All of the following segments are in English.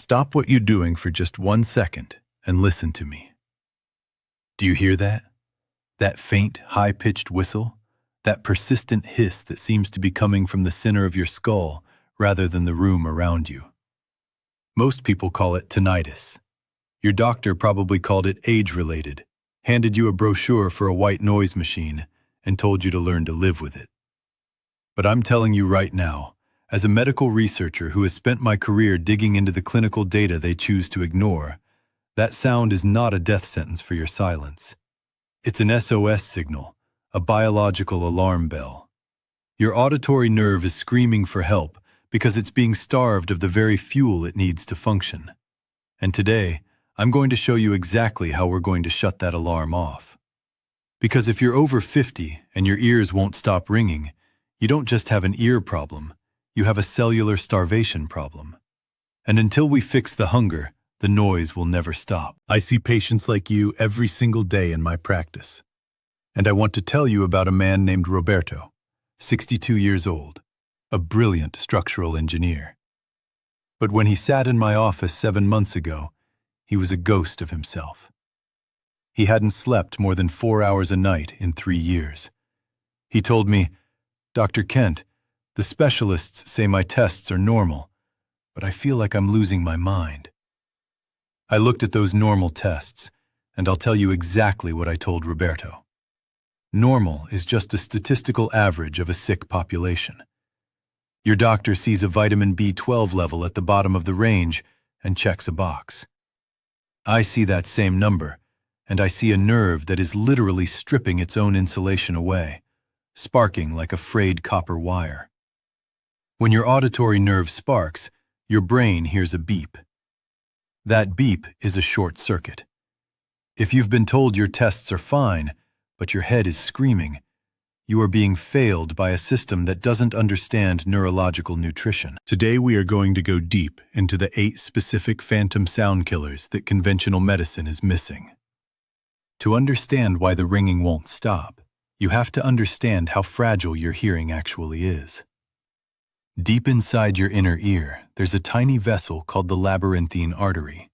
Stop what you're doing for just 1 second and listen to me. Do you hear that? That faint, high-pitched whistle? That persistent hiss that seems to be coming from the center of your skull rather than the room around you. Most people call it tinnitus. Your doctor probably called it age-related, handed you a brochure for a white noise machine, and told you to learn to live with it. But I'm telling you right now, as a medical researcher who has spent my career digging into the clinical data they choose to ignore, that sound is not a death sentence for your silence. It's an SOS signal, a biological alarm bell. Your auditory nerve is screaming for help because it's being starved of the very fuel it needs to function. And today, I'm going to show you exactly how we're going to shut that alarm off. Because if you're over 50 and your ears won't stop ringing, you don't just have an ear problem, you have a cellular starvation problem. And until we fix the hunger, the noise will never stop. I see patients like you every single day in my practice. And I want to tell you about a man named Roberto, 62 years old, a brilliant structural engineer. But when he sat in my office 7 months ago, he was a ghost of himself. He hadn't slept more than 4 hours a night in 3 years. He told me, "Dr. Kent, the specialists say my tests are normal, but I feel like I'm losing my mind." I looked at those normal tests, and I'll tell you exactly what I told Roberto. Normal is just a statistical average of a sick population. Your doctor sees a vitamin B12 level at the bottom of the range and checks a box. I see that same number, and I see a nerve that is literally stripping its own insulation away, sparking like a frayed copper wire. When your auditory nerve sparks, your brain hears a beep. That beep is a short circuit. If you've been told your tests are fine, but your head is screaming, you are being failed by a system that doesn't understand neurological nutrition. Today we are going to go deep into the 8 specific phantom sound killers that conventional medicine is missing. To understand why the ringing won't stop, you have to understand how fragile your hearing actually is. Deep inside your inner ear, there's a tiny vessel called the labyrinthine artery.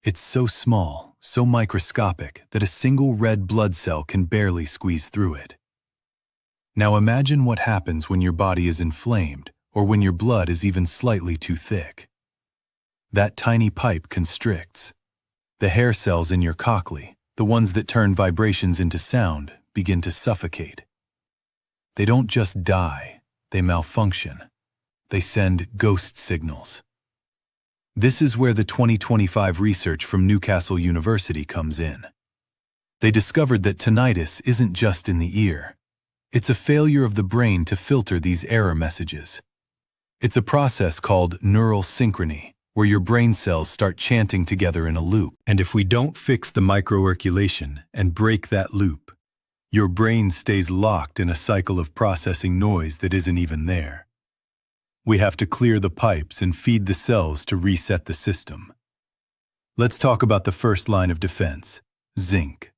It's so small, so microscopic, that a single red blood cell can barely squeeze through it. Now imagine what happens when your body is inflamed, or when your blood is even slightly too thick. That tiny pipe constricts. The hair cells in your cochlea, the ones that turn vibrations into sound, begin to suffocate. They don't just die, they malfunction. They send ghost signals. This is where the 2025 research from Newcastle University comes in. They discovered that tinnitus isn't just in the ear. It's a failure of the brain to filter these error messages. It's a process called neural synchrony, where your brain cells start chanting together in a loop. And if we don't fix the microarticulation and break that loop, your brain stays locked in a cycle of processing noise that isn't even there. We have to clear the pipes and feed the cells to reset the system. Let's talk about the first line of defense, zinc.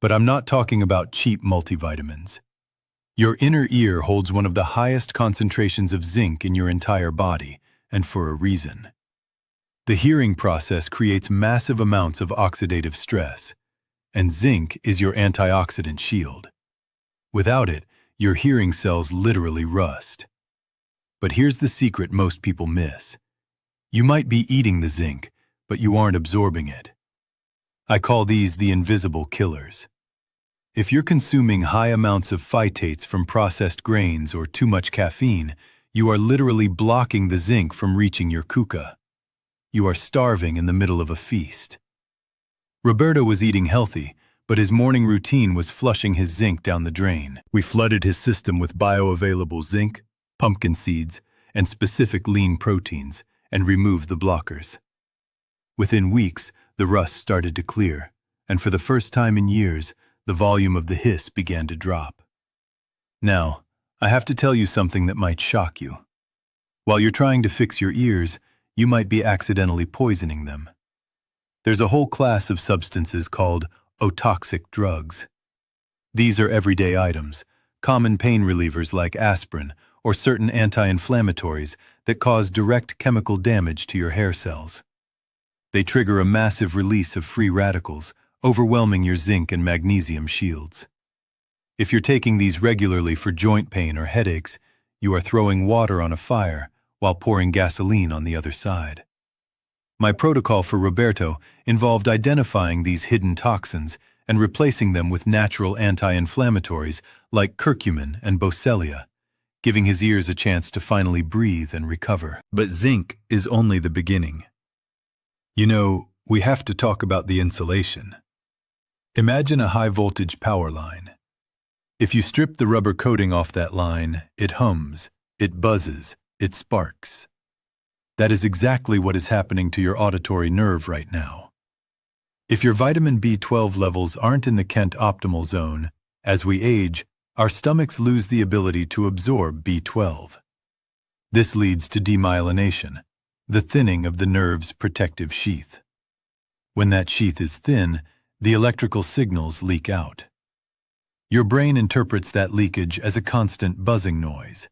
But I'm not talking about cheap multivitamins. Your inner ear holds one of the highest concentrations of zinc in your entire body, and for a reason. The hearing process creates massive amounts of oxidative stress, and zinc is your antioxidant shield. Without it, your hearing cells literally rust. But here's the secret most people miss. You might be eating the zinc, but you aren't absorbing it. I call these the invisible killers. If you're consuming high amounts of phytates from processed grains or too much caffeine, you are literally blocking the zinc from reaching your kuka. You are starving in the middle of a feast. Roberto was eating healthy, but his morning routine was flushing his zinc down the drain. We flooded his system with bioavailable zinc, pumpkin seeds, and specific lean proteins, and removed the blockers. Within weeks, the rust started to clear, and for the first time in years, the volume of the hiss began to drop. Now, I have to tell you something that might shock you. While you're trying to fix your ears, you might be accidentally poisoning them. There's a whole class of substances called otoxic drugs. These are everyday items, common pain relievers like aspirin, or certain anti-inflammatories that cause direct chemical damage to your hair cells. They trigger a massive release of free radicals, overwhelming your zinc and magnesium shields. If you're taking these regularly for joint pain or headaches, you are throwing water on a fire while pouring gasoline on the other side. My protocol for Roberto involved identifying these hidden toxins and replacing them with natural anti-inflammatories like curcumin and boswellia, giving his ears a chance to finally breathe and recover. But zinc is only the beginning. You know, we have to talk about the insulation. Imagine a high-voltage power line. If you strip the rubber coating off that line, it hums, it buzzes, it sparks. That is exactly what is happening to your auditory nerve right now. If your vitamin B12 levels aren't in the Kent optimal zone, as we age, our stomachs lose the ability to absorb B12. This leads to demyelination, the thinning of the nerve's protective sheath. When that sheath is thin, the electrical signals leak out. Your brain interprets that leakage as a constant buzzing noise.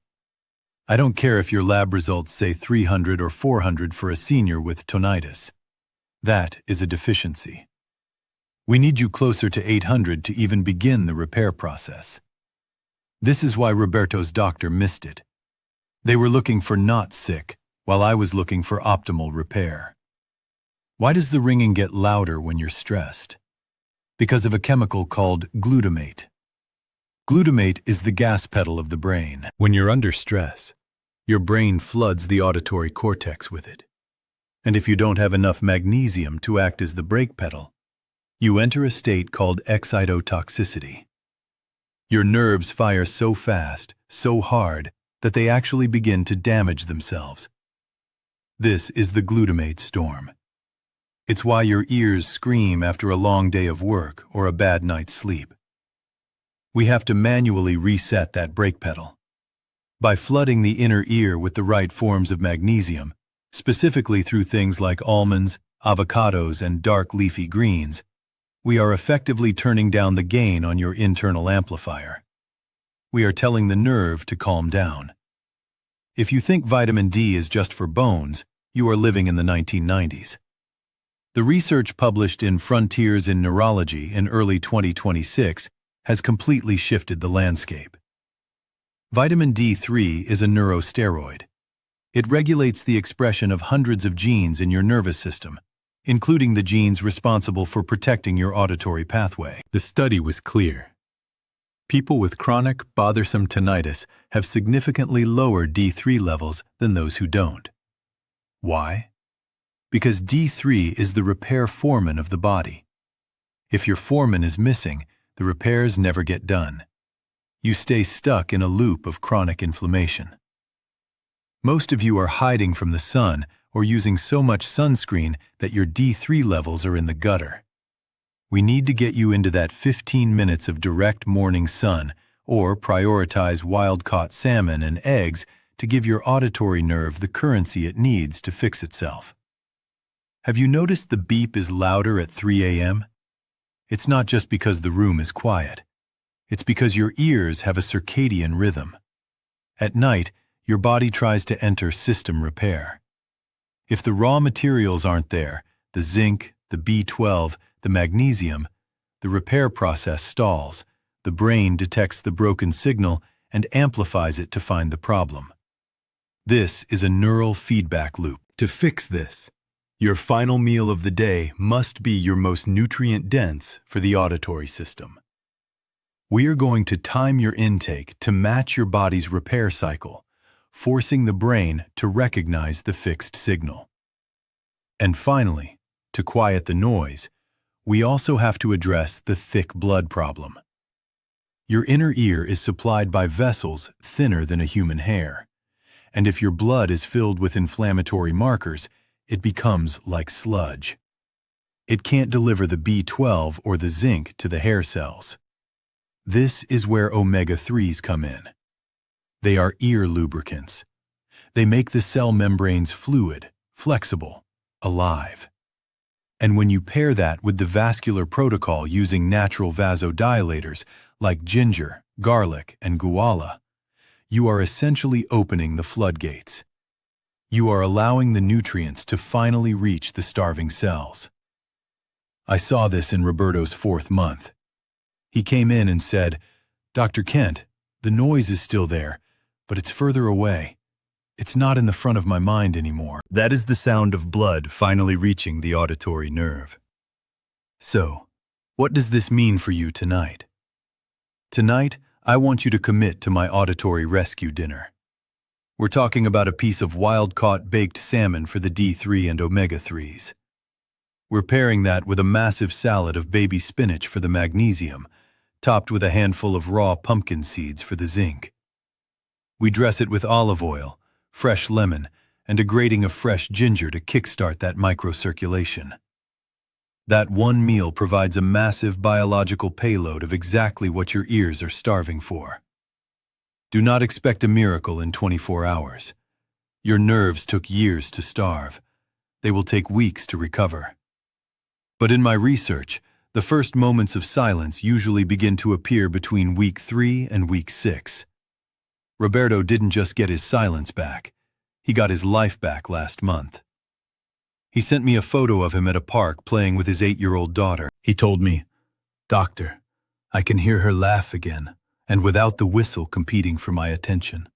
I don't care if your lab results say 300 or 400 for a senior with tinnitus. That is a deficiency. We need you closer to 800 to even begin the repair process. This is why Roberto's doctor missed it. They were looking for not sick, while I was looking for optimal repair. Why does the ringing get louder when you're stressed? Because of a chemical called glutamate. Glutamate is the gas pedal of the brain. When you're under stress, your brain floods the auditory cortex with it. And if you don't have enough magnesium to act as the brake pedal, you enter a state called excitotoxicity. Your nerves fire so fast, so hard, that they actually begin to damage themselves. This is the glutamate storm. It's why your ears scream after a long day of work or a bad night's sleep. We have to manually reset that brake pedal. By flooding the inner ear with the right forms of magnesium, specifically through things like almonds, avocados, and dark leafy greens, we are effectively turning down the gain on your internal amplifier. We are telling the nerve to calm down. If you think vitamin D is just for bones, you are living in the 1990s. The research published in Frontiers in Neurology in early 2026 has completely shifted the landscape. Vitamin D3 is a neurosteroid. It regulates the expression of hundreds of genes in your nervous system, including the genes responsible for protecting your auditory pathway. The study was clear. People with chronic, bothersome tinnitus have significantly lower D3 levels than those who don't. Why? Because D3 is the repair foreman of the body. If your foreman is missing, the repairs never get done. You stay stuck in a loop of chronic inflammation. Most of you are hiding from the sun or using so much sunscreen that your D3 levels are in the gutter. We need to get you into that 15 minutes of direct morning sun or prioritize wild-caught salmon and eggs to give your auditory nerve the currency it needs to fix itself. Have you noticed the beep is louder at 3 a.m.? It's not just because the room is quiet. It's because your ears have a circadian rhythm. At night, your body tries to enter system repair. If the raw materials aren't there, the zinc, the B12, the magnesium, the repair process stalls. The brain detects the broken signal and amplifies it to find the problem. This is a neural feedback loop. To fix this, your final meal of the day must be your most nutrient-dense for the auditory system. We are going to time your intake to match your body's repair cycle, forcing the brain to recognize the fixed signal. And finally, to quiet the noise, we also have to address the thick blood problem. Your inner ear is supplied by vessels thinner than a human hair, and if your blood is filled with inflammatory markers, it becomes like sludge. It can't deliver the B12 or the zinc to the hair cells. This is where omega-3s come in. They are ear lubricants. They make the cell membranes fluid, flexible, alive. And when you pair that with the vascular protocol using natural vasodilators like ginger, garlic, and guava, you are essentially opening the floodgates. You are allowing the nutrients to finally reach the starving cells. I saw this in Roberto's 4th month. He came in and said, "Dr. Kent, the noise is still there, but it's further away. It's not in the front of my mind anymore." That is the sound of blood finally reaching the auditory nerve. So, what does this mean for you tonight? Tonight, I want you to commit to my auditory rescue dinner. We're talking about a piece of wild-caught baked salmon for the D3 and omega-3s. We're pairing that with a massive salad of baby spinach for the magnesium, topped with a handful of raw pumpkin seeds for the zinc. We dress it with olive oil, fresh lemon, and a grating of fresh ginger to kickstart that microcirculation. That one meal provides a massive biological payload of exactly what your ears are starving for. Do not expect a miracle in 24 hours. Your nerves took years to starve. They will take weeks to recover. But in my research, the first moments of silence usually begin to appear between week 3 and week 6. Roberto didn't just get his silence back. He got his life back last month. He sent me a photo of him at a park playing with his 8-year-old daughter. He told me, "Doctor, I can hear her laugh again, and without the whistle competing for my attention."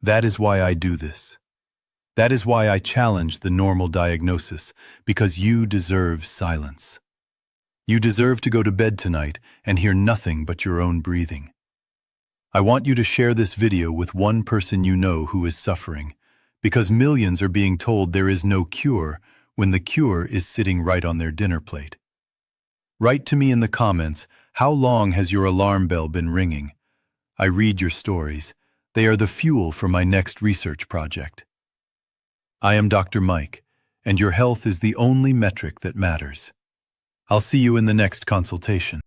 That is why I do this. That is why I challenge the normal diagnosis, because you deserve silence. You deserve to go to bed tonight and hear nothing but your own breathing. I want you to share this video with one person you know who is suffering, because millions are being told there is no cure when the cure is sitting right on their dinner plate. Write to me in the comments, how long has your alarm bell been ringing? I read your stories. They are the fuel for my next research project. I am Dr. Mike, and your health is the only metric that matters. I'll see you in the next consultation.